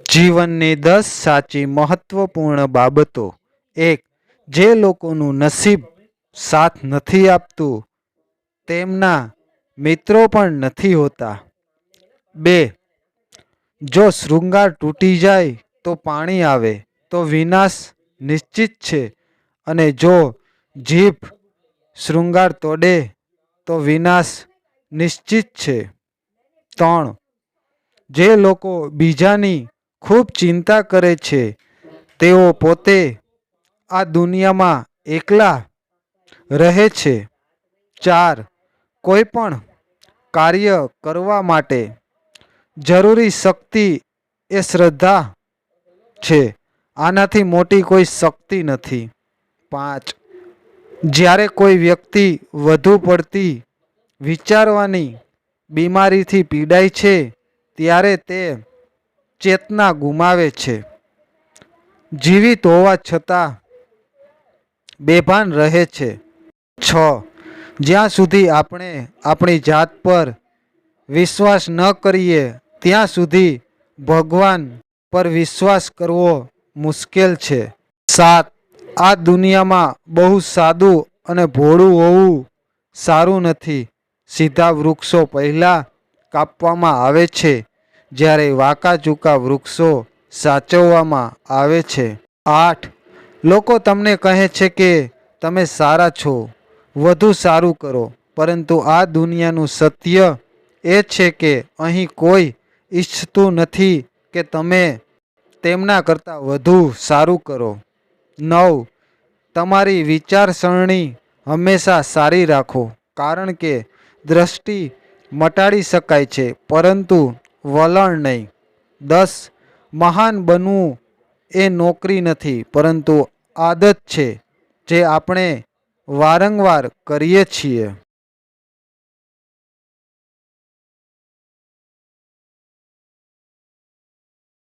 જીવનની 10 સાચી મહત્વપૂર્ણ બાબતો. 1. જે લોકોનું નસીબ સાથ નથી આપતું તેમના મિત્રો પણ નથી હોતા. 2. જો શૃંગાર તૂટી જાય તો પાણી આવે તો વિનાશ નિશ્ચિત છે, અને જો જીભ શૃંગાર તોડે તો વિનાશ નિશ્ચિત છે. 3. જે લોકો બીજાની ખૂબ ચિંતા કરે છે તેઓ પોતે આ દુનિયામાં એકલા રહે છે. 4. કોઈ પણ કાર્ય કરવા માટે જરૂરી શક્તિ એ શ્રદ્ધા છે. આનાથી મોટી કોઈ શક્તિ નથી. 5. જ્યારે કોઈ વ્યક્તિ વધુ પડતી વિચારવાની બીમારીથી પીડાય છે ત્યારે તે ચેતના ગુમાવે છે. જીવિત હોવા છતાં બેભાન રહે છે. 6. જ્યાં સુધી આપણે આપણી જાત પર વિશ્વાસ ન કરીએ ત્યાં સુધી ભગવાન પર વિશ્વાસ કરવો મુશ્કેલ છે. 7. આ દુનિયામાં બહુ સાદું અને ભોળું હોવું સારું નથી. સીધા વૃક્ષો પહેલા કાપવામાં આવે છે જ્યારે વાંકા ચૂકા વૃક્ષો સાચવવામાં આવે છે. 8. લોકો તમને કહે છે કે તમે સારા છો, વધુ સારું કરો, પરંતુ આ દુનિયાનું સત્ય એ છે કે અહીં કોઈ ઈચ્છતું નથી કે તમે તેમના કરતાં વધુ સારું કરો. 9. તમારી વિચારસરણી હંમેશા સારી રાખો, કારણ કે દ્રષ્ટિ મટાડી શકાય છે પરંતુ વલણ નહીં. 10. મહાન બનવું એ નોકરી નથી પરંતુ આદત છે જે આપણે વારંવાર કરીએ છીએ.